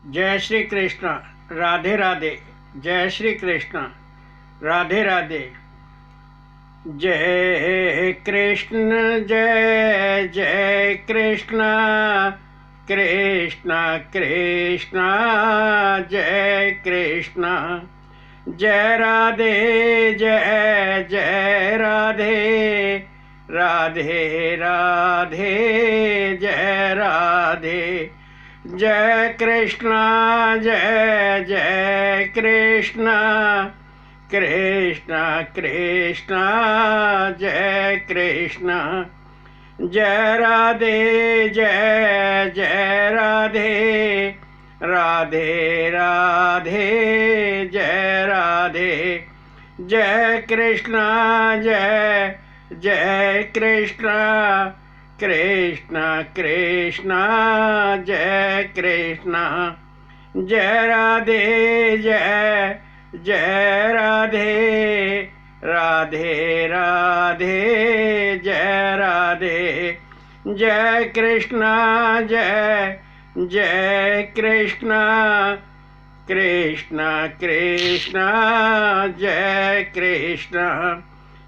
जय श्री कृष्ण। राधे राधे। जय श्री कृष्ण। राधे राधे। जय कृष्ण जय जय कृष्ण कृष्ण कृष्ण जय कृष्ण। जय राधे जय जय राधे राधे राधे जय राधे। जय कृष्ण जय जय कृष्ण कृष्ण कृष्ण जय कृष्ण। जय राधे जय जय राधे राधे राधे जय राधे। जय कृष्ण जय जय कृष्ण कृष्ण कृष्ण जय कृष्ण। जय राधे जय जय राधे राधे राधे जय राधे। जय कृष्ण जय जय कृष्ण कृष्ण कृष्ण जय कृष्ण।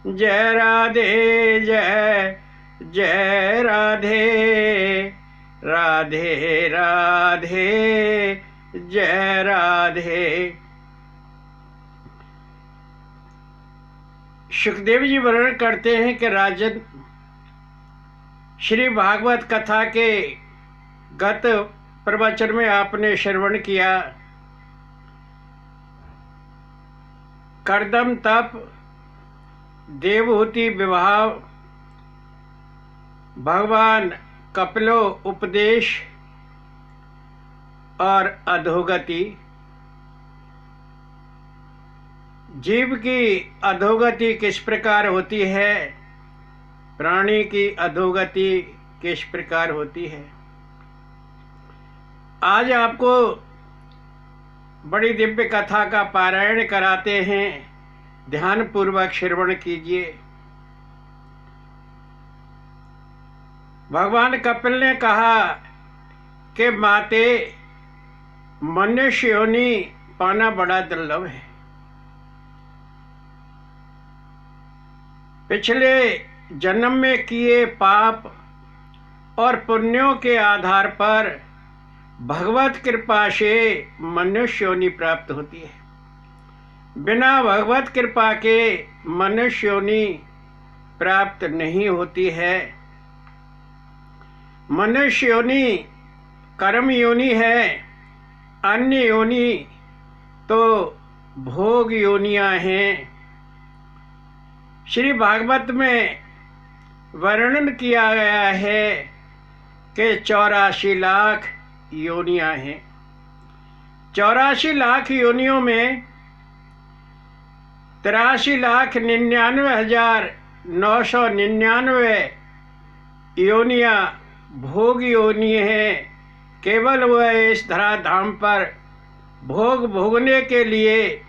जय राधे जय जय राधे राधे राधे जय राधे। सुखदेव जी वर्णन करते हैं कि राजन, श्री भागवत कथा के गत प्रवचन में आपने श्रवण किया कर्दम तप, देवहूति विवाह, भगवान कपिलो उपदेश और अधोगति। जीव की अधोगति किस प्रकार होती है, प्राणी की अधोगति किस प्रकार होती है। आज आपको बड़ी दिव्य कथा का पारायण कराते हैं, ध्यान पूर्वक श्रवण कीजिए। भगवान कपिल ने कहा कि माते, मनुष्य योनि पाना बड़ा दुर्लभ है। पिछले जन्म में किए पाप और पुण्यों के आधार पर भगवत कृपा से मनुष्य योनि प्राप्त होती है। बिना भगवत कृपा के मनुष्य योनि प्राप्त नहीं होती है। मनुष्य योनि कर्म योनि है, अन्य योनि तो भोग योनियां हैं। श्री भागवत में वर्णन किया गया है कि 84 लाख योनियां हैं। 84 लाख योनियों में 83,99,999 योनियां भोग योनि है। केवल वह इस धराधाम पर भोग भोगने के लिए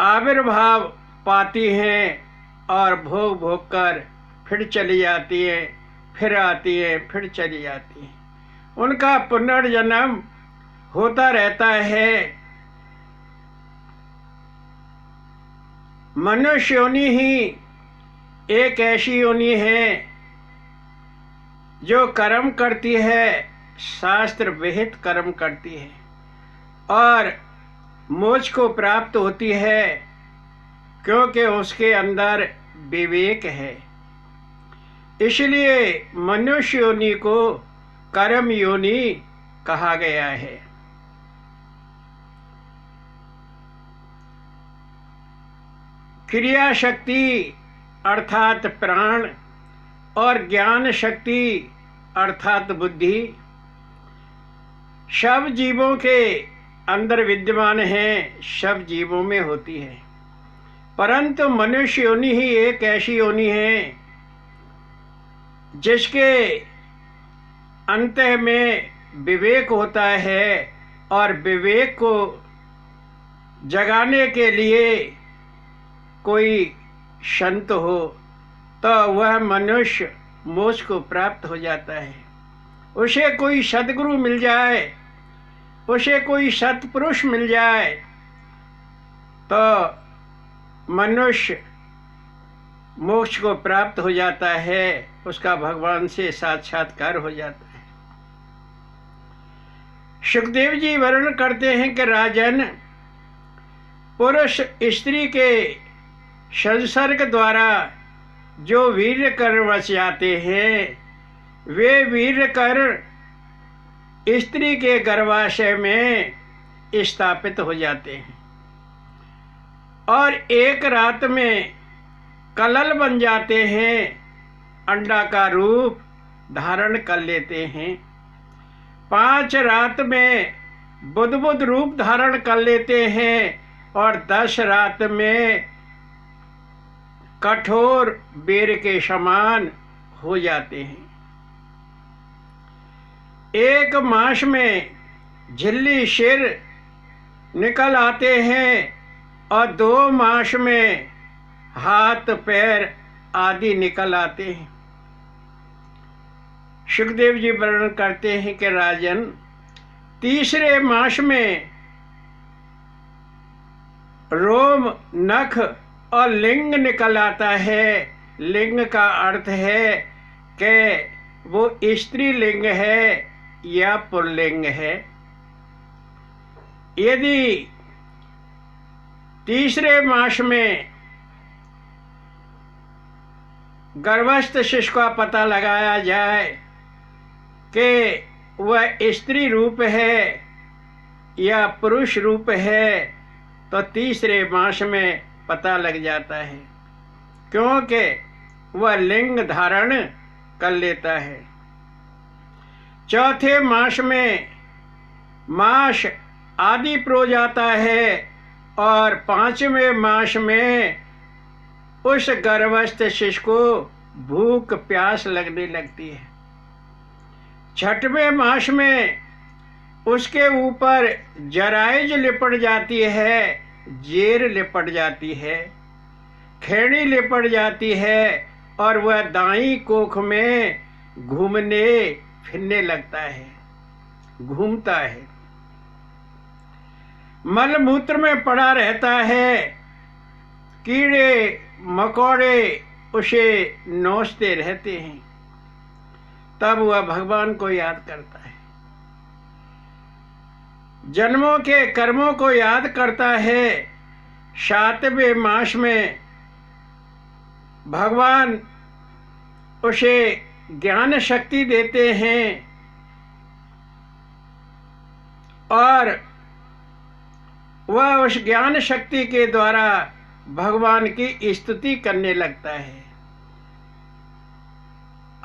आविर्भाव पाती हैं और भोग भोग कर फिर चली जाती हैं, फिर आती हैं, फिर चली जाती हैं। उनका पुनर्जन्म होता रहता है। मनुष्य योनि ही एक ऐसी योनि है जो कर्म करती है, शास्त्र विहित कर्म करती है और मोक्ष को प्राप्त होती है, क्योंकि उसके अंदर विवेक है। इसलिए मनुष्य योनि को कर्म योनि कहा गया है। क्रिया शक्ति अर्थात प्राण और ज्ञान शक्ति अर्थात बुद्धि सब जीवों के अंदर विद्यमान है, सब जीवों में होती है। परंतु मनुष्य योनि ही एक ऐसी योनि है जिसके अंत में विवेक होता है और विवेक को जगाने के लिए कोई संत हो तो वह मनुष्य मोक्ष को प्राप्त हो जाता है। उसे कोई सद्गुरु मिल जाए उसे कोई सत्पुरुष मिल जाए तो मनुष्य मोक्ष को प्राप्त हो जाता है, उसका भगवान से साक्षात्कार हो जाता है। सुखदेव जी वर्णन करते हैं कि राजन, पुरुष स्त्री के संसर्ग द्वारा जो वीर्य कर बच जाते हैं, वे वीर्य कर स्त्री के गर्भाशय में स्थापित हो जाते हैं और एक रात में कलल बन जाते हैं, अंडा का रूप धारण कर लेते हैं। 5 रात में बुद्ध रूप धारण कर लेते हैं और 10 रात में कठोर बेर के समान हो जाते हैं। 1 मास में झिल्ली सिर निकल आते हैं और 2 मास में हाथ पैर आदि निकल आते हैं। सुखदेव जी वर्णन करते हैं कि राजन, 3रे मास में रोम, नख और लिंग निकल आता है। लिंग का अर्थ है कि वो स्त्रीलिंग है या पुल्लिंग है। यदि 3रे मास में गर्भस्थ शिशु का पता लगाया जाए कि वह स्त्री रूप है या पुरुष रूप है, तो 3रे मास में पता लग जाता है, क्योंकि वह लिंग धारण कर लेता है। 4थे मास में मास आदि प्रो जाता है और 5वें मास में उस गर्भस्थ शिशु को भूख प्यास लगने लगती है। 6वें मास में उसके ऊपर जराइज लिपट जाती है, जेर लिपट जाती है, खैनी लिपट जाती है और वह दाई कोख में घूमने फिरने लगता है, घूमता है, मल मूत्र में पड़ा रहता है। कीड़े मकोड़े उसे नोचते रहते हैं। तब वह भगवान को याद करता है, जन्मों के कर्मों को याद करता है। 7वें मास में भगवान उसे ज्ञान शक्ति देते हैं और वह उस ज्ञान शक्ति के द्वारा भगवान की स्तुति करने लगता है।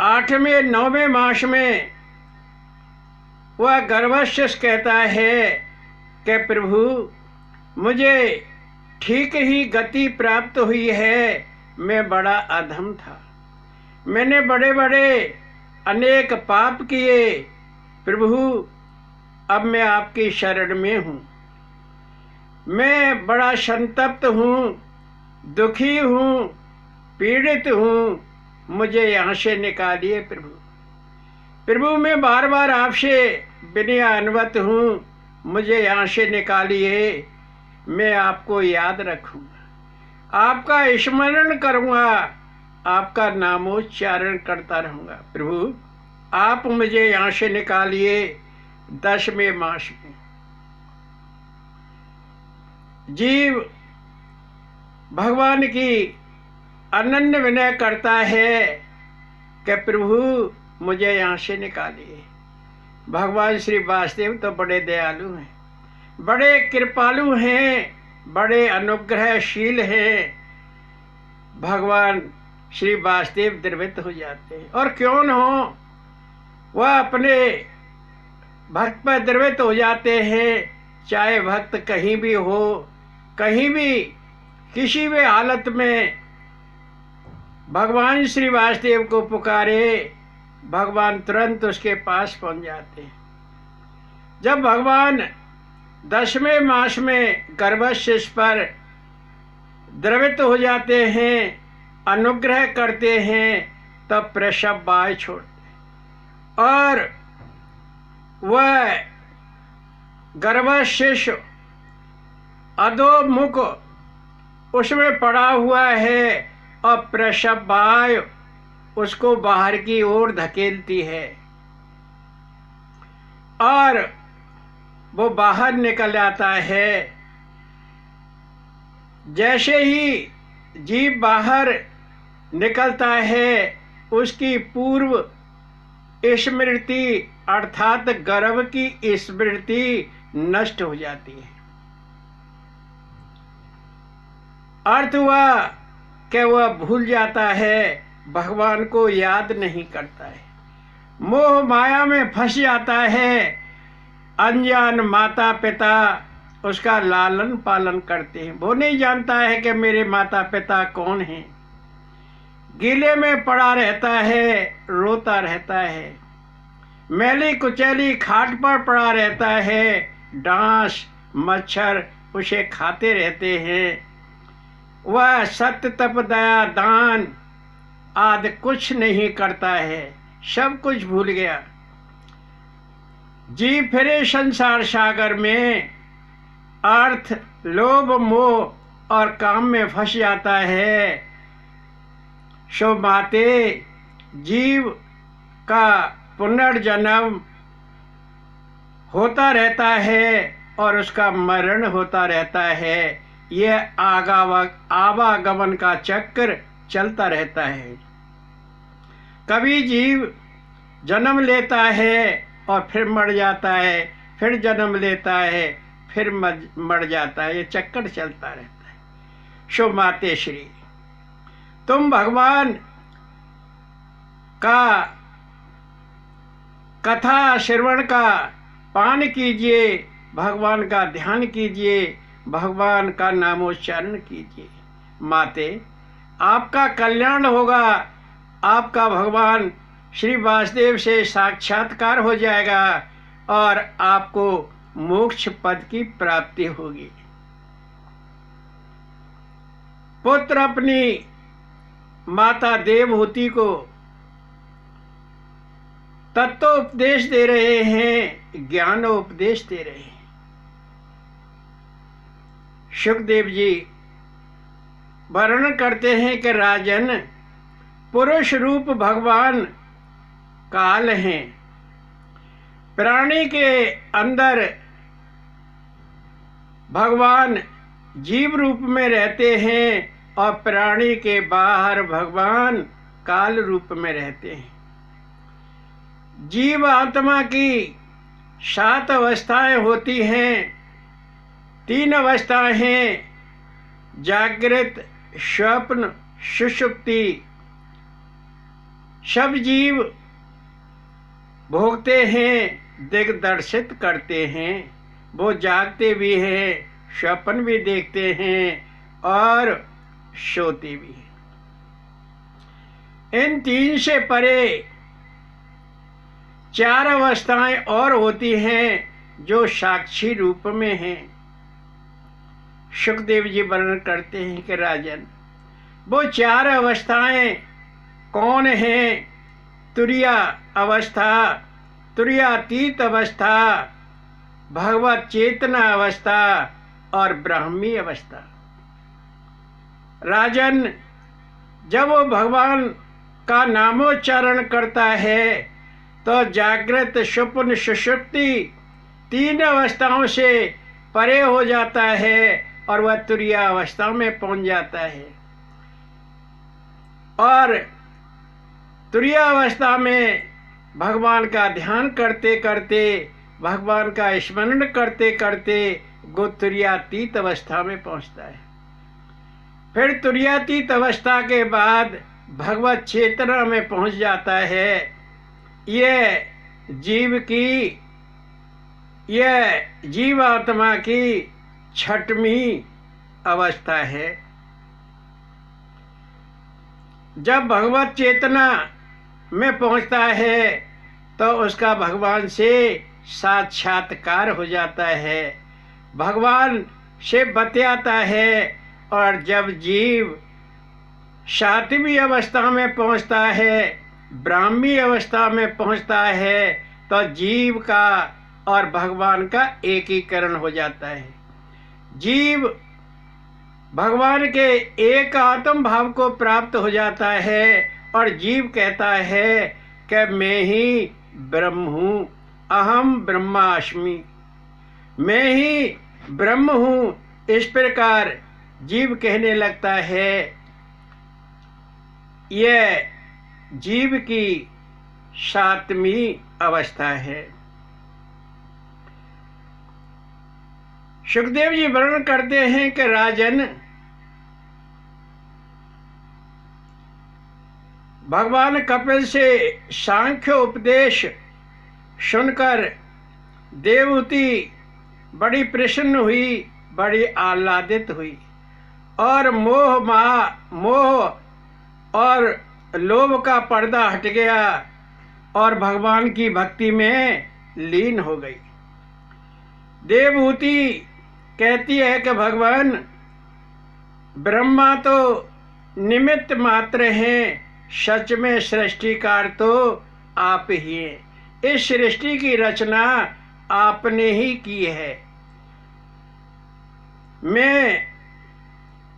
8वें 9वें मास में वह गर्भस्थ कहता है कि प्रभु, मुझे ठीक ही गति प्राप्त हुई है। मैं बड़ा अधम था, मैंने बड़े बड़े अनेक पाप किए। प्रभु, अब मैं आपकी शरण में हूँ। मैं बड़ा संतप्त हूँ, दुखी हूँ, पीड़ित हूँ, मुझे यहाँ से निकालिए प्रभु। प्रभु, मैं बार बार आपसे विनयान्वित हूँ, मुझे यहाँ से निकालिए। मैं आपको याद रखूँगा, आपका स्मरण करूँगा, आपका नामोच्चारण करता रहूँगा। प्रभु, आप मुझे यहाँ से निकालिए। 10वें मास में जीव भगवान की अनन्य विनय करता है कि प्रभु, मुझे यहाँ से निकालिए। भगवान श्री वासुदेव तो बड़े दयालु हैं, बड़े कृपालु हैं, बड़े अनुग्रहशील हैं। भगवान श्री वासुदेव द्रवित हो जाते हैं, और क्यों न हो, वह अपने भक्त पर द्रवित हो जाते हैं। चाहे भक्त कहीं भी हो, कहीं भी किसी भी हालत में भगवान श्री वासुदेव को पुकारे, भगवान तुरंत उसके पास पहुंच जाते हैं। जब भगवान 10वें मास में गर्भस्थ पर द्रवित हो जाते हैं, अनुग्रह करते हैं, तब प्रसव बाय छोड़ते और वह गर्भाशिष अधोमुख उसमें पड़ा हुआ है और प्रसव वायु उसको बाहर की ओर धकेलती है और वो बाहर निकल आता है। जैसे ही जीव बाहर निकलता है उसकी पूर्व स्मृति अर्थात गर्भ की स्मृति नष्ट हो जाती है। अर्थ हुआ कि वह भूल जाता है, भगवान को याद नहीं करता है, मोह माया में फंस जाता है। अनजान माता पिता उसका लालन पालन करते हैं, वो नहीं जानता है कि मेरे माता पिता कौन हैं। गीले में पड़ा रहता है, रोता रहता है, मैली कुचैली खाट पर पड़ा रहता है, डांस मच्छर उसे खाते रहते हैं। वह सत्य तप दया दान आदि कुछ नहीं करता है, सब कुछ भूल गया। जीव फिरे संसार सागर में अर्थ लोभ मोह और काम में फंस जाता है। सो माते जीव का पुनर्जन्म होता रहता है और उसका मरण होता रहता है। यह आवागमन का चक्र चलता रहता है। कभी जीव जन्म लेता है और फिर मर जाता है, फिर जन्म लेता है, फिर मर जाता है, ये चक्कर चलता रहता है। शो माते श्री, तुम भगवान का कथा श्रवण का पान कीजिए, भगवान का ध्यान कीजिए, भगवान का नामोच्चारण कीजिए। माते, आपका कल्याण होगा, आपका भगवान श्री वासुदेव से साक्षात्कार हो जाएगा और आपको मोक्ष पद की प्राप्ति होगी। पुत्र अपनी माता देवहूति को तत्वोपदेश दे रहे हैं, ज्ञानोपदेश दे रहे हैं। सुखदेव जी वर्णन करते हैं कि राजन, पुरुष रूप भगवान काल हैं। प्राणी के अंदर भगवान जीव रूप में रहते हैं और प्राणी के बाहर भगवान काल रूप में रहते हैं। जीव आत्मा की 7 अवस्थाएं होती हैं। 3 अवस्थाएं हैं, जागृत, स्वप्न, सुषुप्ति। सब जीव भोगते हैं, दिग्दर्शित करते हैं, वो जागते भी हैं, स्वप्न भी देखते हैं और सोते भी हैं। इन 3 से परे 4 अवस्थाएं और होती हैं जो साक्षी रूप में हैं। सुखदेव जी वर्णन करते हैं कि राजन, वो 4 अवस्थाएं कौन हैं? तुरिया अवस्था, तुरियातीत अवस्था, भगवत चेतना अवस्था और ब्राह्मी अवस्था। राजन, जब वो भगवान का नामोच्चारण करता है तो जागृत, स्वप्न, सुषुप्ति 3 अवस्थाओं से परे हो जाता है और वह तुरिया अवस्था में पहुंच जाता है। और तुरिया अवस्था में भगवान का ध्यान करते करते, भगवान का स्मरण करते करते वो तुरियातीत अवस्था में पहुंचता है। फिर तुरियातीत अवस्था के बाद भगवत चेतना में पहुंच जाता है। यह जीवात्मा की 6वीं अवस्था है। जब भगवत चेतना में पहुंचता है तो उसका भगवान से साक्षात्कार हो जाता है, भगवान से बतियाता है। और जब जीव 7वीं अवस्था में पहुंचता है, ब्राह्मी अवस्था में पहुंचता है, तो जीव का और भगवान का एकीकरण हो जाता है। जीव भगवान के एक आत्म भाव को प्राप्त हो जाता है और जीव कहता है कि मैं ही ब्रह्म हूँ, अहम ब्रह्मास्मि, मैं ही ब्रह्म हूँ। इस प्रकार जीव कहने लगता है। यह जीव की 7वीं अवस्था है। सुखदेव जी वर्णन करते हैं कि राजन, भगवान कपिल से सांख्य उपदेश सुनकर देवहूति बड़ी प्रसन्न हुई, बड़ी आह्लादित हुई और मोह और लोभ का पर्दा हट गया और भगवान की भक्ति में लीन हो गई। देवहूति कहती है कि भगवान, ब्रह्मा तो निमित्त मात्र हैं, सच में सृष्टिकार तो आप ही हैं। इस सृष्टि की रचना आपने ही की है। मैं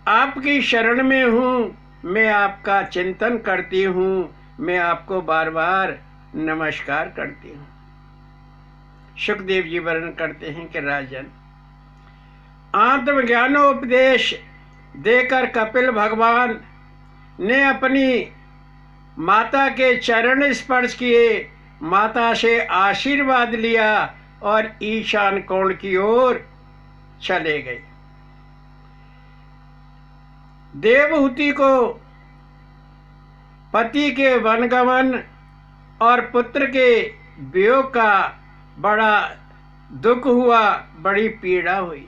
आपकी शरण में हूँ, मैं आपका चिंतन करती हूँ, मैं आपको बार बार नमस्कार करती हूँ। सुखदेव जी वर्णन करते हैं कि राजन, आत्मज्ञानोपदेश देकर कपिल भगवान ने अपनी माता के चरण स्पर्श किए, माता से आशीर्वाद लिया और ईशान कोण की ओर चले गए। देवहूति को पति के वनगमन और पुत्र के वियोग का बड़ा दुख हुआ, बड़ी पीड़ा हुई।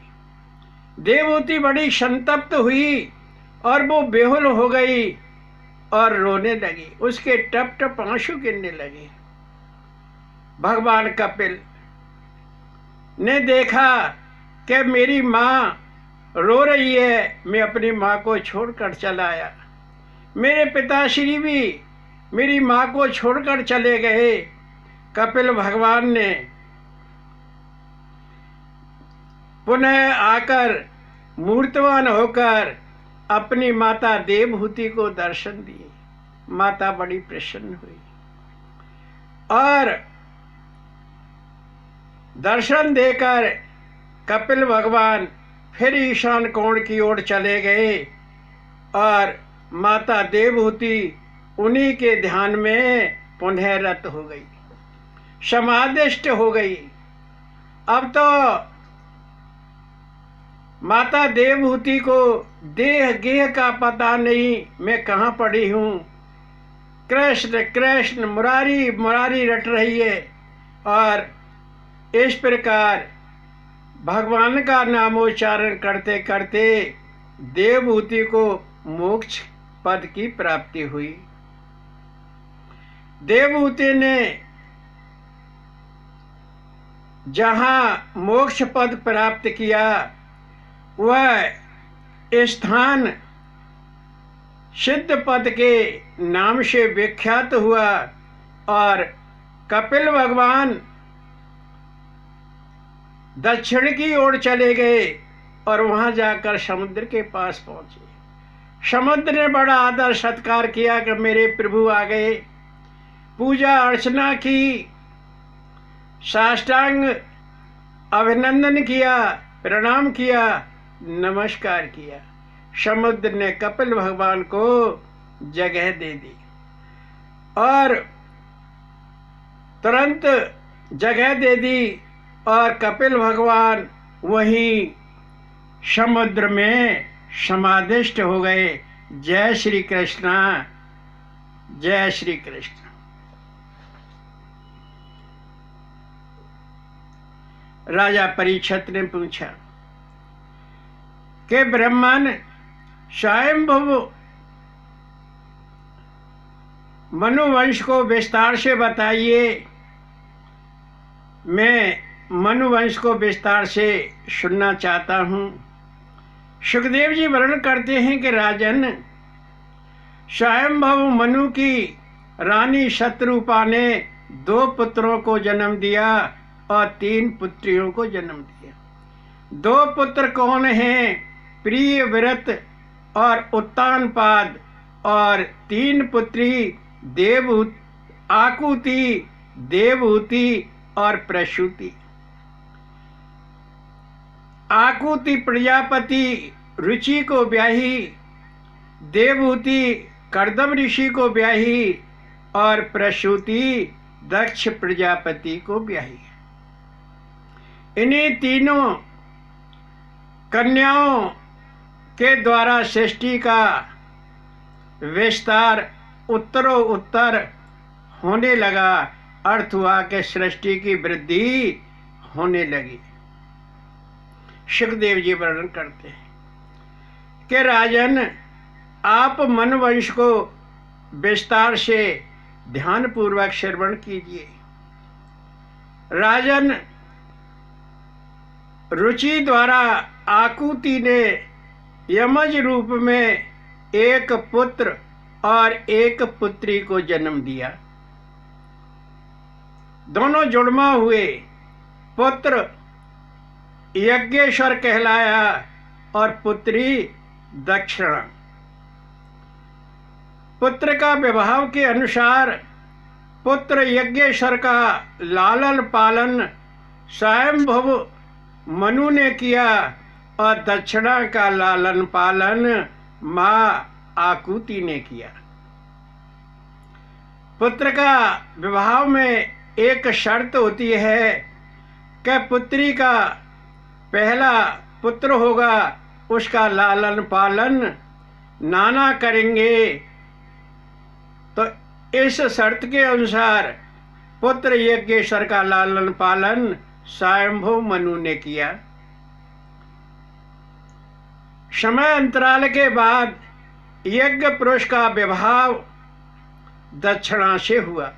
देवहूति बड़ी संतप्त हुई और वो बेहुल हो गई और रोने लगी, उसके टप टप आंसू गिरने लगे। भगवान कपिल ने देखा कि मेरी माँ रो रही है, मैं अपनी माँ को छोड़कर चला आया। मेरे पिताश्री भी मेरी माँ को छोड़कर चले गए। कपिल भगवान ने पुनः आकर मूर्तवान होकर अपनी माता देवहूति को दर्शन दिए। माता बड़ी प्रसन्न हुई और दर्शन देकर कपिल भगवान फिर ईशान कोण की ओर चले गए और माता देवहूति उन्हीं के ध्यान में पुनः रत हो गई, समाधिष्ट हो गई। अब तो माता देवहूति को देह गेह का पता नहीं, मैं कहाँ पड़ी हूँ। कृष्ण कृष्ण मुरारी मुरारी रट रही है और इस प्रकार भगवान का नामोच्चारण करते करते देवहूति को मोक्ष पद की प्राप्ति हुई। देवहूति ने जहाँ मोक्ष पद प्राप्त किया वह स्थान सिद्ध पद के नाम से विख्यात हुआ और कपिल भगवान दक्षिण की ओर चले गए और वहां जाकर समुद्र के पास पहुंचे। समुद्र ने बड़ा आदर सत्कार किया कि मेरे प्रभु आ गए। पूजा अर्चना की, साष्टांग अभिनंदन किया, प्रणाम किया, नमस्कार किया। समुद्र ने कपिल भगवान को जगह दे दी और तुरंत जगह दे दी और कपिल भगवान वहीं समुद्र में समाधिष्ट हो गए। जय श्री कृष्ण, जय श्री कृष्ण। राजा परीक्षित ने पूछा कि ब्रह्मन स्वयंभुव मनुवंश को विस्तार से बताइए। मैं मनुवंश को विस्तार से सुनना चाहता हूँ। सुखदेव जी वर्णन करते हैं कि राजन, स्वयंभव मनु की रानी शत्रुपा ने 2 पुत्रों को जन्म दिया और 3 पुत्रियों को जन्म दिया। 2 पुत्र कौन हैं? प्रियव्रत और उत्तानपाद, और 3 पुत्री आकुति, देवहूति और प्रसूति। आकुति प्रजापति रुचि को ब्याही, देवहूति कर्दम ऋषि को ब्याही और प्रसूति दक्ष प्रजापति को ब्याही। इन्हीं तीनों कन्याओं के द्वारा सृष्टि का विस्तार उत्तरोत्तर होने लगा। अर्थ हुआ कि सृष्टि की वृद्धि होने लगी। सुखदेव जी वर्णन करते हैं कि राजन, आप मनुवंश को विस्तार से ध्यान पूर्वक श्रवण कीजिए। राजन, रुचि द्वारा आकुति ने यमज रूप में एक पुत्र और एक पुत्री को जन्म दिया। दोनों जुड़वा हुए। पुत्र यज्ञेश्वर कहलाया और पुत्री दक्षिणा। पुत्र का विभाव के अनुसार पुत्र यज्ञेश्वर का लालन पालन स्वयंभुव मनु ने किया और दक्षिणा का लालन पालन मां आकुति ने किया। पुत्र का विवाह में एक शर्त होती है कि पुत्री का पहला पुत्र होगा, उसका लालन पालन नाना करेंगे। तो इस शर्त के अनुसार पुत्र यज्ञेश्वर का लालन पालन स्वयंभुव मनु ने किया। समय अंतराल के बाद यज्ञ पुरुष का विवाह दक्षिणा से हुआ।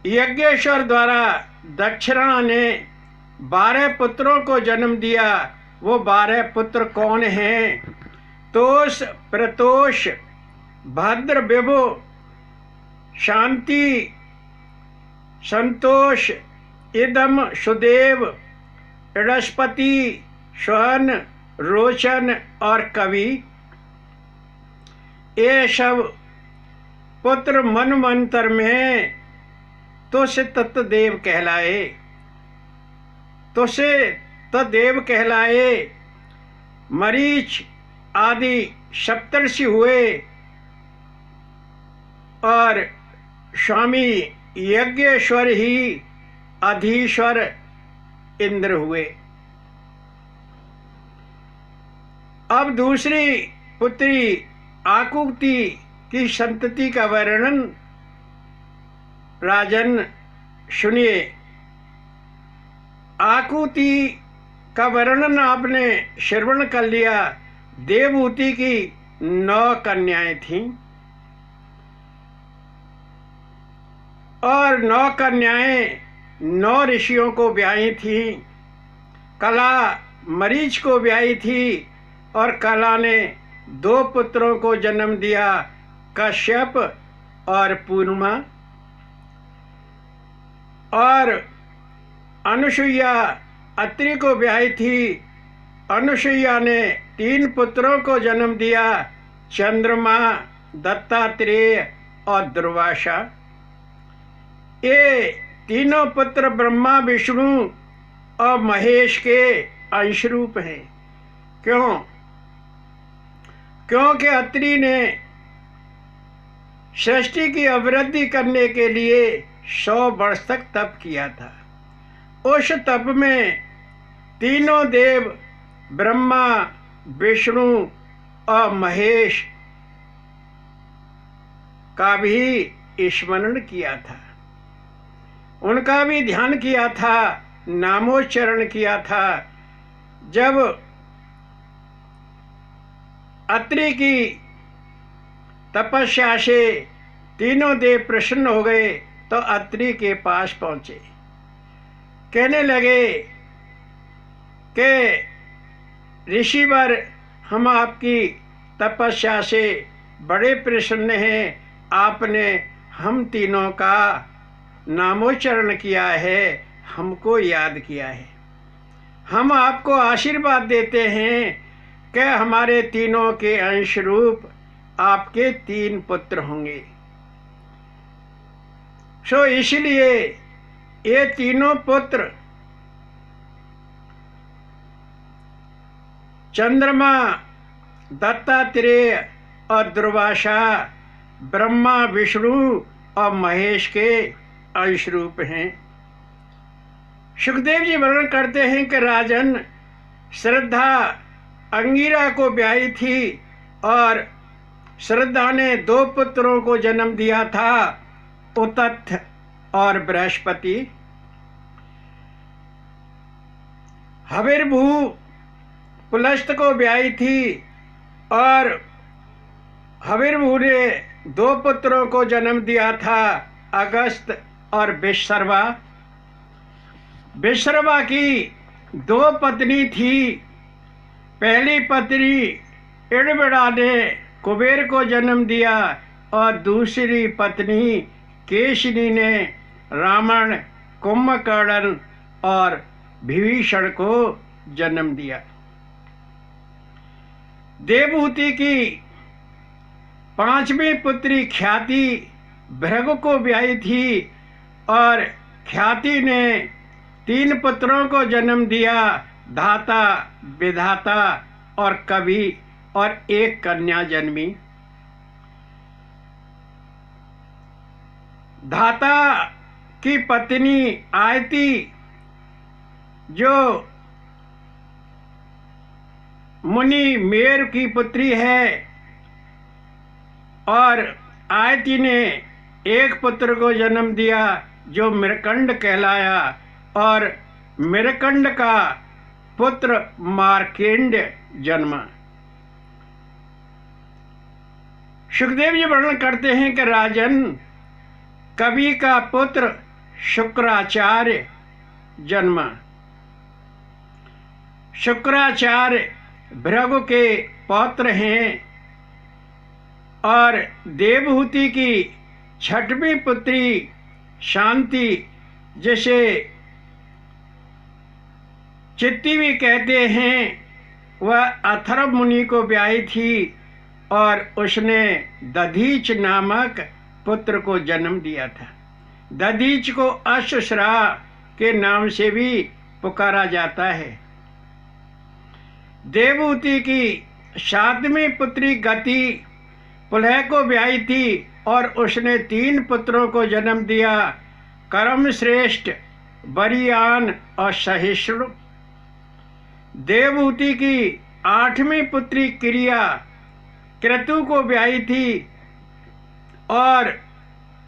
यज्ञेश्वर द्वारा दक्षिणा ने 12 पुत्रों को जन्म दिया। वो 12 पुत्र कौन हैं? तोष, प्रतोष, भद्र, विभु, शांति, संतोष, इदम, सुदेव, बृहस्पति, स्वहन, रोचन और कवि। ये सब पुत्र मनवंतर में तुसे तत्देव कहलाए। तुसे तत्देव कहलाए। मरीच आदि सप्तर्षि हुए और स्वामी यज्ञेश्वर ही अधीश्वर इंद्र हुए। अब दूसरी पुत्री आकुति की संतति का वर्णन राजन सुनिए। आकुति का वर्णन आपने श्रवण कर लिया। देवहूति की 9 कन्याएं थीं और 9 कन्याएं 9 ऋषियों को ब्याही थीं। कला मरीच को ब्याही थी और कला ने 2 पुत्रों को जन्म दिया, कश्यप और पूर्णिमा। और अनुसुईया अत्रि को ब्याही थी। अनुसुईया ने 3 पुत्रों को जन्म दिया, चंद्रमा, दत्तात्रेय और दुर्वासा। ये तीनों पुत्र ब्रह्मा, विष्णु और महेश के अंश रूप हैं। क्यों? क्योंकि अत्रि ने सृष्टि की अभिवृद्धि करने के लिए 100 वर्ष तक तप किया था। उस तप में तीनों देव ब्रह्मा, विष्णु और महेश का भी स्मरण किया था, उनका भी ध्यान किया था, नामोच्चारण किया था। जब अत्रि की तपस्या से तीनों देव प्रसन्न हो गए तो अत्रि के पास पहुंचे। कहने लगे कि ऋषिवर, हम आपकी तपस्या से बड़े प्रसन्न हैं। आपने हम तीनों का नामोच्चारण किया है, हमको याद किया है। हम आपको आशीर्वाद देते हैं कि हमारे तीनों के अंश रूप आपके 3 पुत्र होंगे। सो इसलिए ये तीनों पुत्र चंद्रमा, दत्तात्रेय और दुर्वासा ब्रह्मा, विष्णु और महेश के अंश रूप हैं। सुखदेव जी वर्णन करते हैं कि राजन, श्रद्धा अंगिरा को ब्याही थी और श्रद्धा ने 2 पुत्रों को जन्म दिया था, उतथ और बृहस्पति। हविर्भू पुलस्त को ब्याही थी और हविर्भू ने 2 पुत्रों को जन्म दिया था, अगस्त और विश्रवा। विश्रवा की 2 पत्नी थी। पहली पत्नी इड़बिड़ा ने कुबेर को जन्म दिया और दूसरी पत्नी केशिनी ने रावण, कुंभकर्ण और विभीषण को जन्म दिया। देवहूति की 5वीं पुत्री ख्याति भृगु को ब्याही थी और ख्याति ने 3 पुत्रों को जन्म दिया, धाता, विधाता और कवि, और 1 कन्या जन्मी। धाता की पत्नी आयति, जो मुनि मेर की पुत्री है, और आयति ने 1 पुत्र को जन्म दिया जो मृकंड कहलाया, और मृकंड का पुत्र मार्केंड जन्मा। सुखदेव जी वर्णन करते हैं कि राजन, कवि का पुत्र शुक्राचार्य जन्मा। शुक्राचार्य भृगु के पौत्र हैं और देवहूति की 6वीं पुत्री शांति, जिसे चित्तीवी कहते हैं, वह अथर्व मुनि को ब्याही थी और उसने दधीच नामक पुत्र को जन्म दिया था। दधीच को अश्वश्रा के नाम से भी पुकारा जाता है। देवहूति की 7वीं पुत्री गति पुलह को ब्याही थी और उसने 3 पुत्रों को जन्म दिया, कर्म श्रेष्ठ, बरियान और सहिष्णु। देवहूति की 8वीं पुत्री क्रिया क्रतु को ब्याही थी और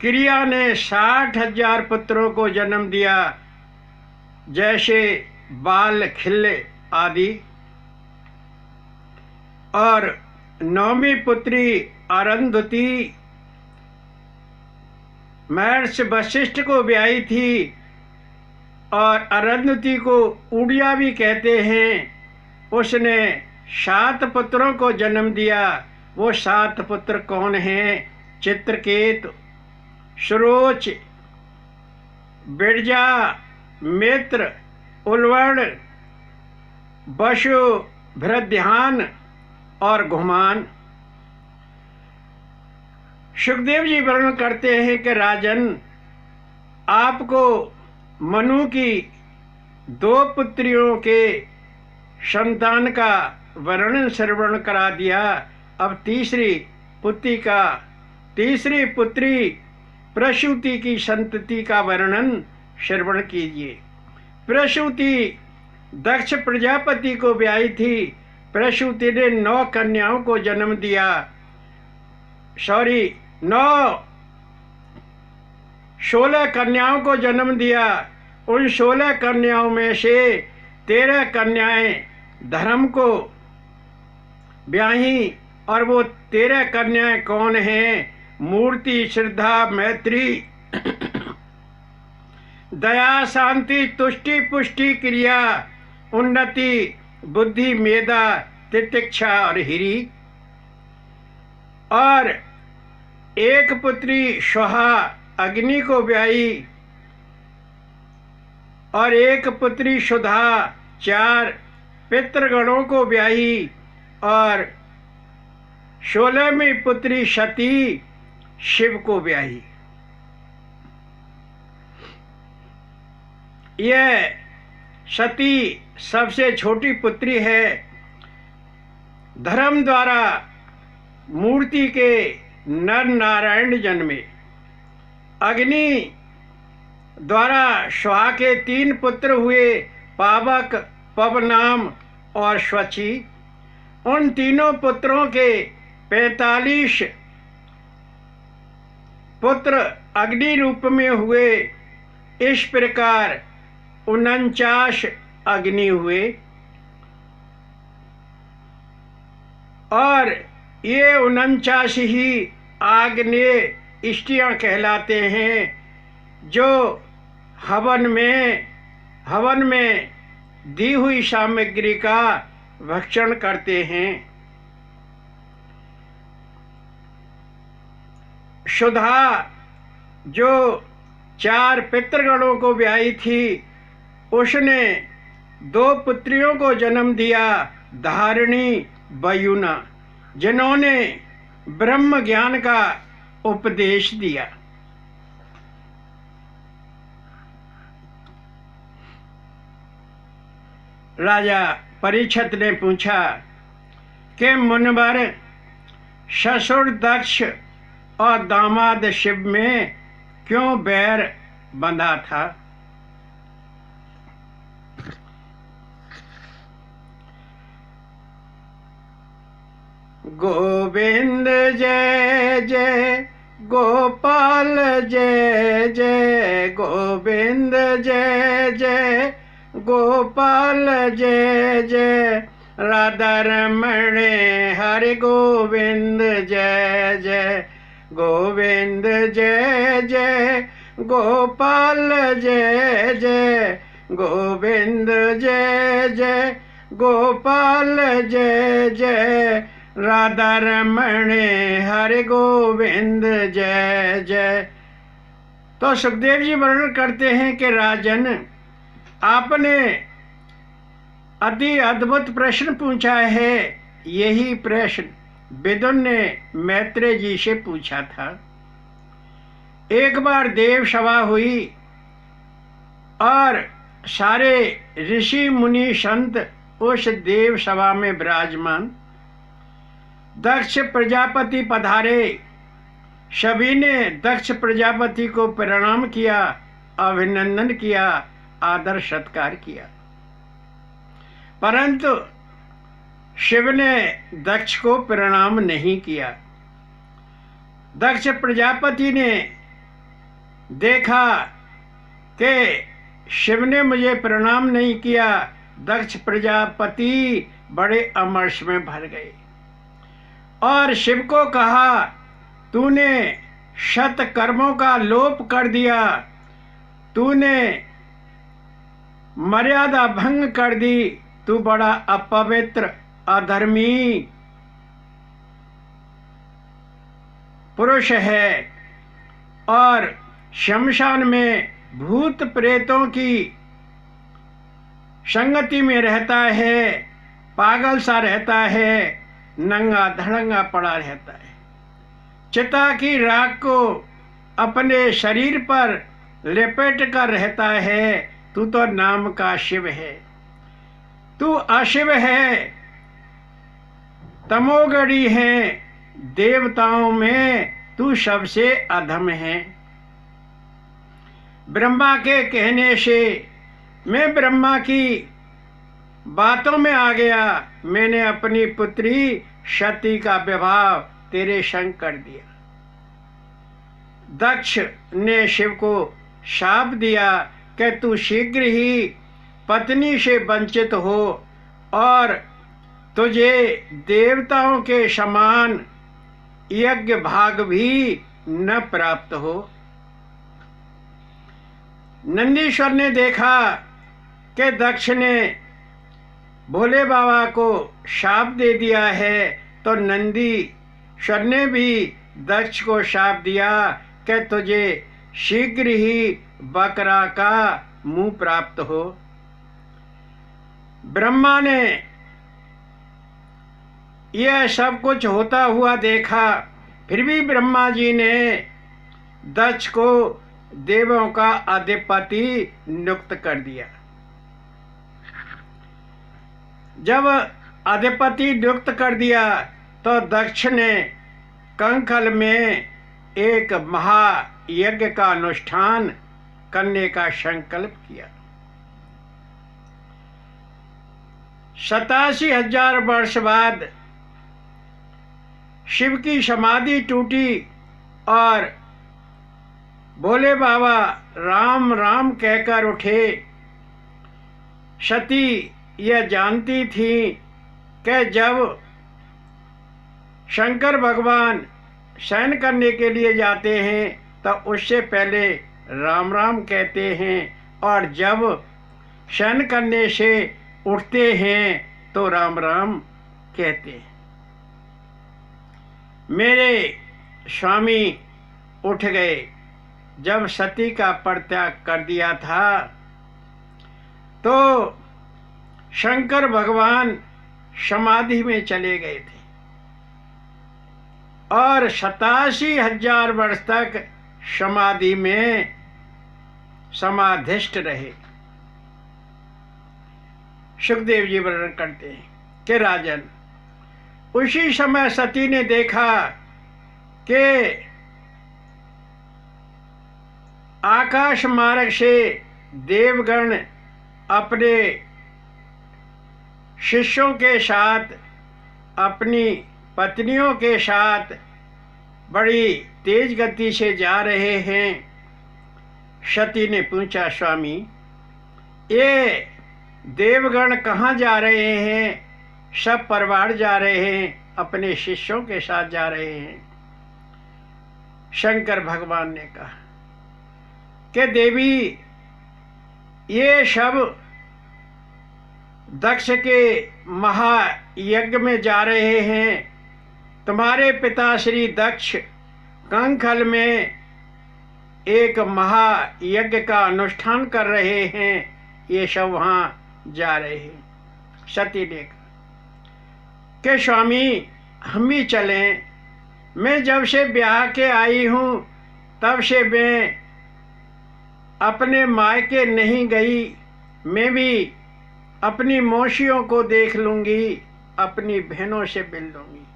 क्रिया ने 60,000 पुत्रों को जन्म दिया, जैसे बाल, खिल्ले आदि। और 9वीं पुत्री अरुंधति महर्षि वशिष्ठ को ब्याही थी और अरुंधति को उड़िया भी कहते हैं। उसने 7 पुत्रों को जन्म दिया। वो 7 पुत्र कौन हैं? चित्रकेतु, सुरोच, बिरजा, मित्र, उलवण, वसु, भृद्यान और घुमान। सुखदेव जी वर्णन करते हैं कि राजन, आपको मनु की 2 पुत्रियों के संतान का वर्णन श्रवण करा दिया। अब तीसरी पुत्री प्रसूति की संतति का वर्णन श्रवण कीजिए। प्रसूति दक्ष प्रजापति को ब्याही थी। प्रसूति ने 9 कन्याओं को जन्म दिया। 16 कन्याओं को जन्म दिया। उन 16 कन्याओं में से 13 कन्याएं धर्म को ब्याही। और वो 13 कन्याएं कौन हैं? मूर्ति, श्रद्धा, मैत्री, दया, शांति, तुष्टि, पुष्टि, क्रिया, उन्नति, बुद्धि, मेधा, तितिक्षा और हिरी। और 1 पुत्री स्वाहा अग्नि को ब्याही और एक पुत्री सुधा 4 पितृगणों को ब्याही और 16वीं पुत्री सती शिव को ब्याही। यह सती सबसे छोटी पुत्री है। धर्म द्वारा मूर्ति के नर नारायण जन्मे। अग्नि द्वारा स्वाहा के 3 पुत्र हुए, पावक, पवनाम और स्वची। उन तीनों पुत्रों के 45 पुत्र अग्नि रूप में हुए। इस प्रकार 49 अग्नि हुए और ये 49 ही आग्नेय इष्टियाँ कहलाते हैं, जो हवन में दी हुई सामग्री का भक्षण करते हैं। सुधा जो 4 पितृगणों को ब्याही थी, उसने 2 पुत्रियों को जन्म दिया, धारिणी, वयुना, जिन्होंने ब्रह्म ज्ञान का उपदेश दिया। राजा परीक्षित ने पूछा कि मुनिवर, ससुर दक्ष और दामाद शिव में क्यों बैर बंधा था? गोविंद जय जय गोपाल जय जय, गोविंद जय जय गोपाल जय जय, राधा रमण हरि गोविंद जय जय, गोविंद जय जय गोपाल जय जय, गोविंद जय जय गोपाल जय जय, राधा रमण हरि गोविंद जय जय। तो सुखदेव जी वर्णन करते हैं कि राजन, आपने अति अद्भुत प्रश्न पूछा है। यही प्रश्न विदुर ने मैत्रेय जी से पूछा था। एक बार देव सभा हुई और सारे ऋषि मुनि संत उस देव सभा में विराजमान। दक्ष प्रजापति पधारे। सभी ने दक्ष प्रजापति को प्रणाम किया, अभिनंदन किया, आदर सत्कार किया। परंतु शिव ने दक्ष को प्रणाम नहीं किया। दक्ष प्रजापति ने देखा कि शिव ने मुझे प्रणाम नहीं किया। दक्ष प्रजापति बड़े अमर्ष में भर गए और शिव को कहा, तूने शत कर्मों का लोप कर दिया, तूने मर्यादा भंग कर दी, तू बड़ा अपवित्र अधर्मी पुरुष है और शमशान में भूत प्रेतों की संगति में रहता है, पागल सा रहता है, नंगा धड़ंगा पड़ा रहता है, चिता की राख को अपने शरीर पर लपेट कर रहता है। तू तो नाम का शिव है, तू अशिव है, तमोगणी है, देवताओं में तू सबसे अधम है। ब्रह्मा के कहने से मैं ब्रह्मा की बातों में आ गया। मैंने अपनी पुत्री सती का विवाह तेरे संग कर दिया। दक्ष ने शिव को शाप दिया कि तू शीघ्र ही पत्नी से वंचित हो और तुझे देवताओं के समान यज्ञ भाग भी न प्राप्त हो। नंदीश्वर ने देखा कि दक्ष ने भोले बाबा को शाप दे दिया है, तो नंदीश्वर ने भी दक्ष को शाप दिया कि तुझे शीघ्र ही बकरा का मुंह प्राप्त हो। ब्रह्मा ने यह सब कुछ होता हुआ देखा, फिर भी ब्रह्मा जी ने दक्ष को देवों का अधिपति नियुक्त कर दिया। जब अधिपति नियुक्त कर दिया तो दक्ष ने कंकल में एक महायज्ञ का अनुष्ठान करने का संकल्प किया। 87,000 वर्ष बाद शिव की समाधि टूटी और भोले बाबा राम राम कहकर उठे। सती यह जानती थी कि जब शंकर भगवान शयन करने के लिए जाते हैं तो उससे पहले राम राम कहते हैं, और जब शयन करने से उठते हैं तो राम राम कहते हैं। मेरे स्वामी उठ गए। जब सती का परित्याग कर दिया था तो शंकर भगवान समाधि में चले गए थे और 87,000 वर्ष तक समाधि में समाधिष्ठ रहे। सुखदेव जी वर्णन करते हैं कि राजन, उसी समय सती ने देखा कि आकाश मार्ग से देवगण अपने शिष्यों के साथ, अपनी पत्नियों के साथ बड़ी तेज गति से जा रहे हैं। सती ने पूछा, स्वामी, ये देवगण कहाँ जा रहे हैं? सब परिवार जा रहे हैं, अपने शिष्यों के साथ जा रहे हैं। शंकर भगवान ने कहा कि देवी, ये सब दक्ष के महायज्ञ में जा रहे हैं। तुम्हारे पिता श्री दक्ष कंकल में एक महायज्ञ का अनुष्ठान कर रहे हैं, ये सब वहाँ जा रहे हैं। सती ने कहा कि स्वामी, हम भी चलें। मैं जब से ब्याह के आई हूँ तब से मैं अपने मायके नहीं गई। मैं भी अपनी मौसियों को देख लूँगी, अपनी बहनों से मिल लूँगी,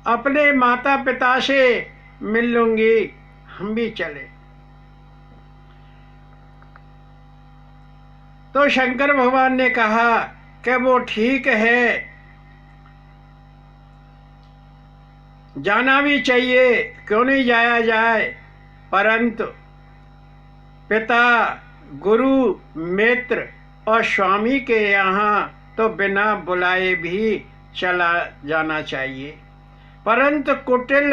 अपने माता पिता से मिल लूँगी। हम भी चले। तो शंकर भगवान ने कहा कि वो ठीक है, जाना भी चाहिए, क्यों नहीं जाया जाए, परंतु पिता, गुरु, मित्र और स्वामी के यहाँ तो बिना बुलाए भी चला जाना चाहिए, परंतु कुटिल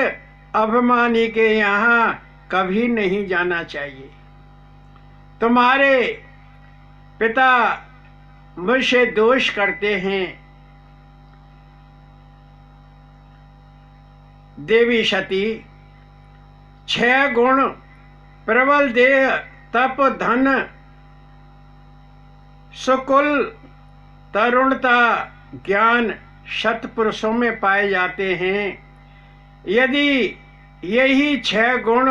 अभिमानी के यहाँ कभी नहीं जाना चाहिए। तुम्हारे पिता मुझसे दोष करते हैं। देवी सती, 6 गुण प्रबल देह, तप, धन, सुकुल, तरुणता, ज्ञान सत्पुरुषों में पाए जाते हैं। यदि यही 6 गुण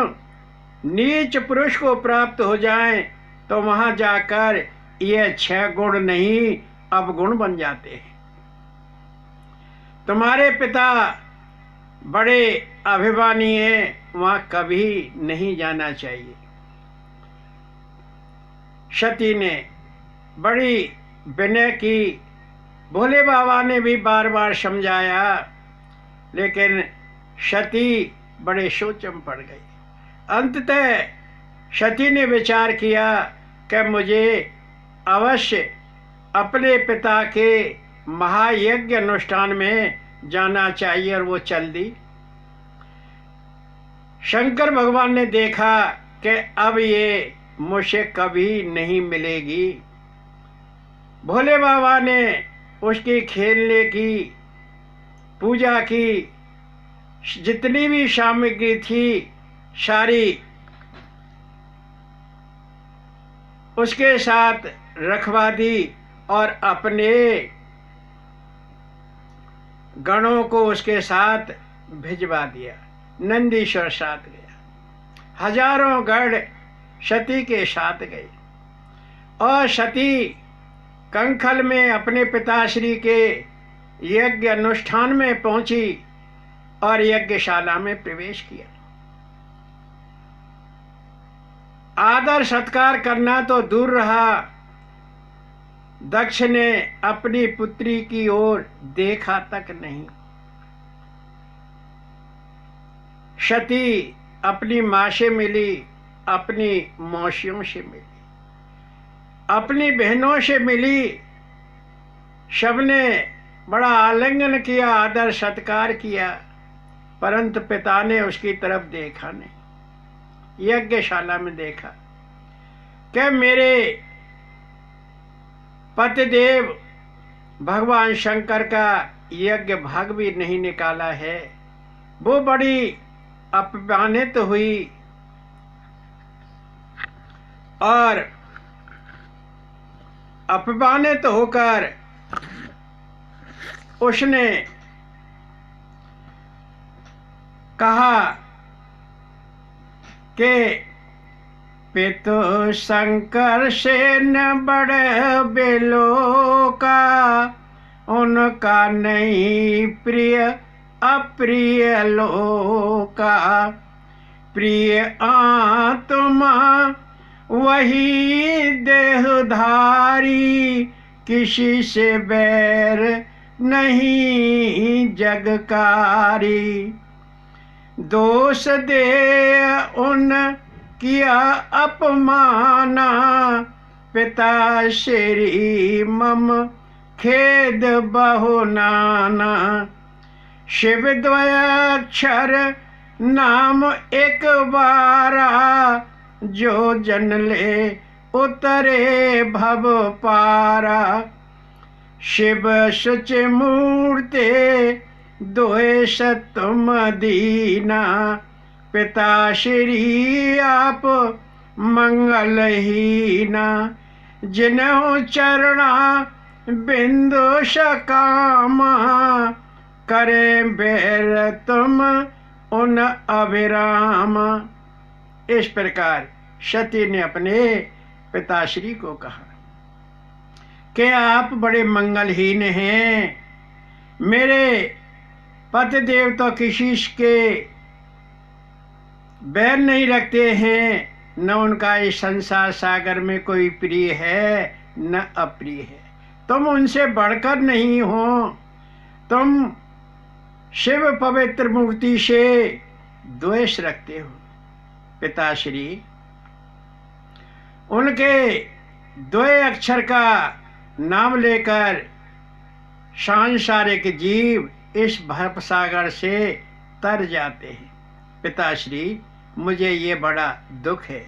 नीच पुरुष को प्राप्त हो जाएं तो वहां जाकर ये 6 गुण नहीं अवगुण बन जाते हैं। तुम्हारे पिता बड़े अभिमानी हैं, वहां कभी नहीं जाना चाहिए। सती ने बड़ी विनय की। भोले बाबा ने भी बार बार समझाया, लेकिन सती बड़े सोच में पड़ गई। अंततः सती ने विचार किया कि मुझे अवश्य अपने पिता के महायज्ञ अनुष्ठान में जाना चाहिए, और वो चल दी। शंकर भगवान ने देखा कि अब ये मुझसे कभी नहीं मिलेगी। भोले बाबा ने उसकी खेलने की, पूजा की जितनी भी सामग्री थी सारी उसके साथ रखवा दी और अपने गणों को उसके साथ भिजवा दिया। नंदीश्वर साथ गया, हजारों गढ़ सती के साथ गए और सती कंखल में अपने पिताश्री के यज्ञ अनुष्ठान में पहुंची और यज्ञशाला में प्रवेश किया। आदर सत्कार करना तो दूर रहा, दक्ष ने अपनी पुत्री की ओर देखा तक नहीं। सती अपनी माँ से मिली, अपनी मौसियों से मिली, अपनी बहनों से मिली। सबने बड़ा आलिंगन किया, आदर सत्कार किया, परंतु पिता ने उसकी तरफ देखा नहीं। यज्ञशाला में देखा कि मेरे पतिदेव भगवान शंकर का यज्ञ भाग भी नहीं निकाला है। वो बड़ी अपमानित हुई और अपमानित होकर उसने कहा कि पितु शंकर से न बड़ बेलो का, उनका नहीं प्रिय अप्रिय लोका। प्रिय आत्मा वही देहधारी, किसी से बैर नहीं जगकारी। दोष दे उन किया अपमाना, पिता श्री मम खेद बहु नाना। शिव द्वयाक्षर नाम एक बारा, जो जन ले उतरे भव पारा। शिव सुच मूर्ते दोष तुम दीना, पिता श्री आप मंगलहीना। जिन्हों चरणा बिंदु सकामा, करें बैर तुम उन अभिराम। इस प्रकार सती ने अपने पिताश्री को कहा कि आप बड़े मंगलहीन हैं। मेरे पतिदेव तो किसी के बैर नहीं रखते हैं, न उनका इस संसार सागर में कोई प्रिय है न अप्रिय है। तुम उनसे बढ़कर नहीं हो, तुम शिव पवित्र मूर्ति से द्वेष रखते हो। पिताश्री उनके द्वय अक्षर का नाम लेकर सांसारिक जीव इस भव सागर से तर जाते हैं। पिताश्री मुझे ये बड़ा दुख है।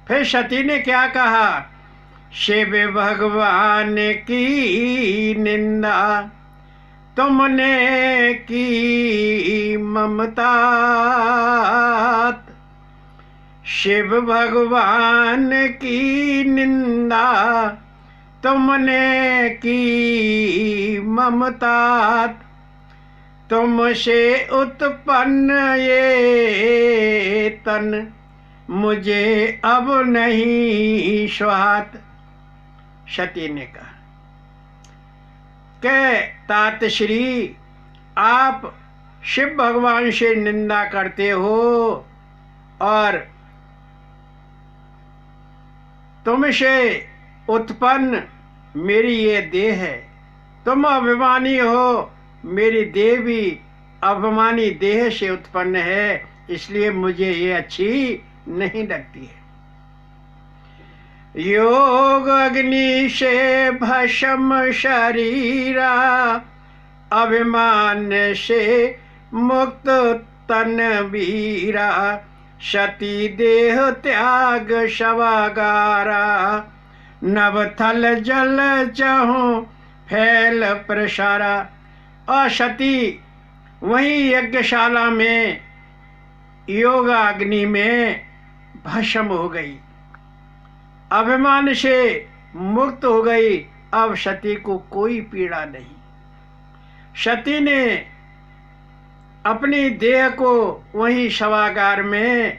फिर सती ने क्या कहा? शिव भगवान की निंदा तुमने की ममता। शिव भगवान की निंदा तुमने की ममता। तुमसे उत्पन्न ये तन मुझे अब नहीं स्वात। सती ने कहा कि तात श्री, आप शिव भगवान से निंदा करते हो और तुमसे उत्पन्न मेरी ये देह है। तुम अभिमानी हो, मेरी देह भी अभिमानी देह से उत्पन्न है, इसलिए मुझे ये अच्छी नहीं लगती है। योग अग्नि से भस्म शरीरा, अभिमान से मुक्त तन वीरा। सती देह त्याग शवागारा, नवथल जल चहु फैल प्रसारा। और सती वहीं यज्ञशाला में योगाग्नि में भस्म हो गई। अभिमान से मुक्त हो गई। अब सती को कोई पीड़ा नहीं। सती ने अपनी देह को वहीं शवागार में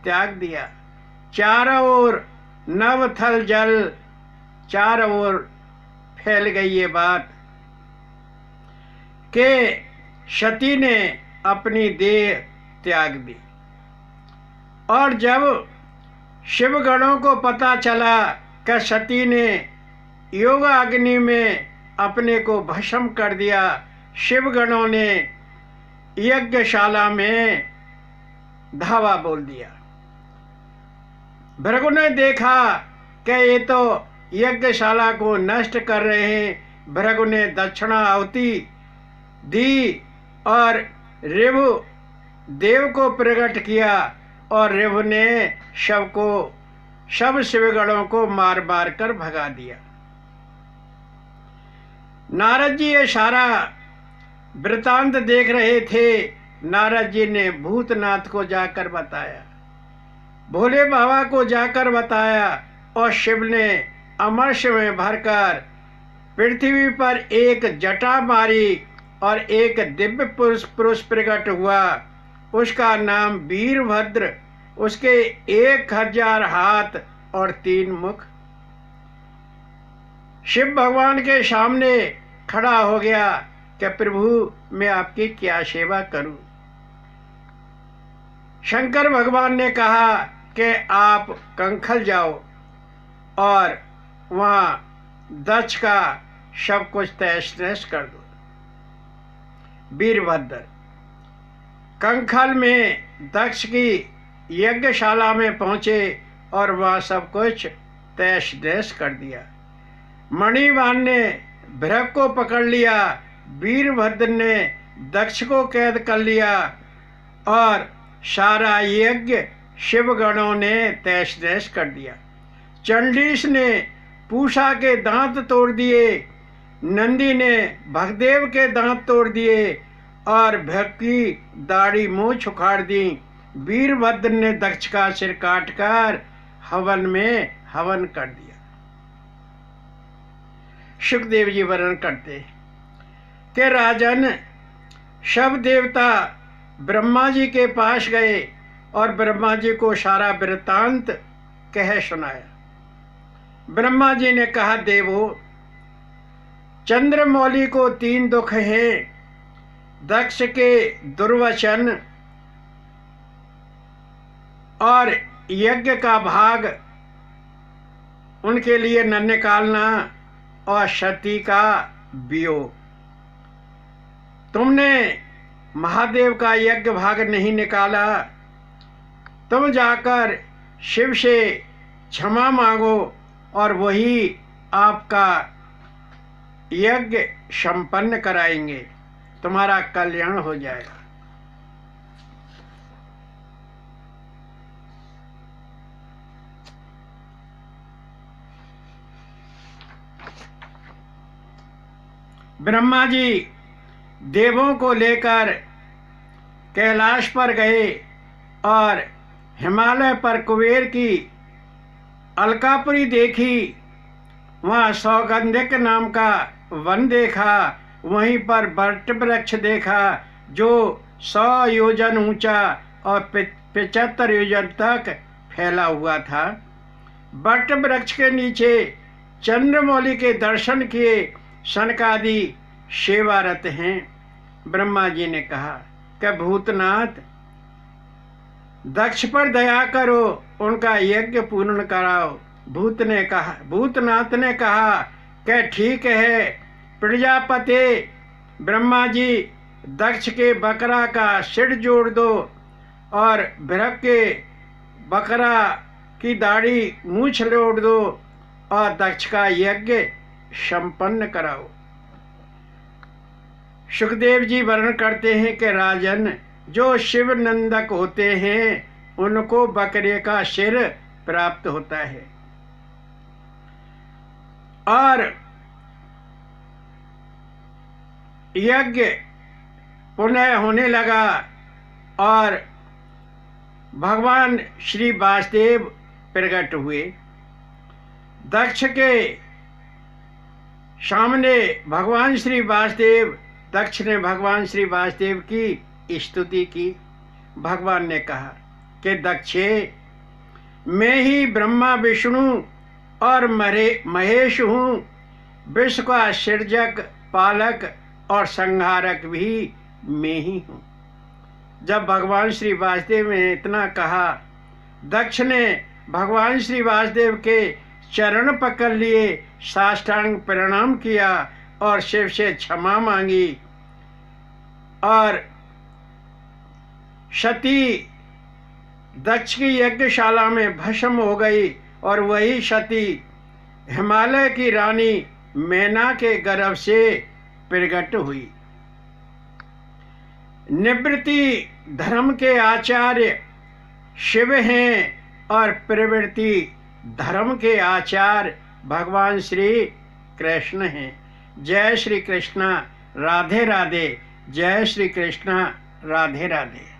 त्याग दिया। चारों ओर नव थल जल, चारों ओर फैल गई ये बात कि सती ने अपनी देह त्याग दी। और जब शिवगणों को पता चला कि सती ने योगा अग्नि में अपने को भस्म कर दिया, शिवगणों ने यज्ञशाला में धावा बोल दिया। भृगु ने देखा कि ये तो यज्ञशाला को नष्ट कर रहे हैं। भृगु ने दक्षिणा आहुति दी और ऋभु देव को प्रकट किया और ऋभु ने सब शिवगणों को मार मार कर भगा दिया। नारद जी ये सारा वृतांत देख रहे थे। नारद जी ने भूतनाथ को जाकर बताया, भोले बाबा को जाकर बताया और शिव ने अमरश में भरकर पृथ्वी पर एक जटा मारी और एक दिव्य पुरुष प्रकट हुआ। उसका नाम वीरभद्र, उसके 1000 हाथ और 3 मुख। शिव भगवान के सामने खड़ा हो गया कि प्रभु मैं आपकी क्या सेवा करूं। शंकर भगवान ने कहा कि आप कंखल जाओ और वहां दक्ष का सब कुछ तहस नहस कर दो। वीरभद्र कंखल में दक्ष की यज्ञशाला में पहुंचे और वहां सब कुछ तहस नहस कर दिया। मणिवान ने भृग को पकड़ लिया, वीरभद्र ने दक्ष को कैद कर लिया और सारा यज्ञ शिवगणों ने तहस नहस कर दिया। चंडीस ने पूषा के दांत तोड़ दिए, नंदी ने भगदेव के दांत तोड़ दिए और भृग की दाढ़ी मुंह उखाड़ दी। वीरभद्र ने दक्ष का सिर काटकर हवन में हवन कर दिया। सुखदेव जी वर्णन करते कि राजन सब देवता ब्रह्मा जी के पास गए और ब्रह्मा जी को सारा वृत्तांत कह सुनाया। ब्रह्मा जी ने कहा, देवो चंद्रमौली को 3 दुख हैं, दक्ष के दुर्वचन और यज्ञ का भाग उनके लिए न निकालना और सती का वियोग। तुमने महादेव का यज्ञ भाग नहीं निकाला, तुम जाकर शिव से क्षमा मांगो और वही आपका यज्ञ संपन्न कराएंगे, तुम्हारा कल्याण हो जाएगा। ब्रह्मा जी देवों को लेकर कैलाश पर गए और हिमालय पर कुबेर की अलकापुरी देखी। वहाँ सौगंधिक नाम का वन देखा, वहीं पर बट वृक्ष देखा जो 100 योजन ऊंचा और 75 योजन तक फैला हुआ था। बट वृक्ष के नीचे चंद्रमौली के दर्शन किए सनकादि सेवारत हैं। ब्रह्मा जी ने कहा कि भूतनाथ दक्ष पर दया करो, उनका यज्ञ पूर्ण कराओ। भूतनाथ ने कहा कि ठीक है प्रजापति ब्रह्मा जी, दक्ष के बकरा का सिर जोड़ दो और भृग के बकरा की दाढ़ी मूछ जोड़ दो और दक्ष का यज्ञ संपन्न कराओ। सुखदेव जी वर्णन करते हैं कि राजन जो शिव नंदक होते हैं उनको बकरे का सिर प्राप्त होता है और यज्ञ पुनः होने लगा और भगवान श्री वासुदेव प्रकट हुए। दक्ष के सामने भगवान श्री वासुदेव, दक्ष ने भगवान श्री वासुदेव की स्तुति की। भगवान ने कहा कि दक्षे, मैं ही ब्रह्मा विष्णु और महेश हूँ, विश्व का सृजक, पालक और संहारक भी मैं ही हूँ। जब भगवान श्री वासुदेव ने इतना कहा, दक्ष ने भगवान श्री वासुदेव के चरण पकड़ लिए, साष्टांग प्रणाम किया और शिव से क्षमा मांगी। और सती दक्ष की यज्ञशाला में भस्म हो गई और वही सती हिमालय की रानी मैना के गर्भ से प्रकट हुई। निवृत्ति धर्म के आचार्य शिव हैं और प्रवृत्ति धर्म के आचार्य भगवान श्री कृष्ण हैं। जय श्री कृष्ण, राधे राधे। जय श्री कृष्ण, राधे राधे।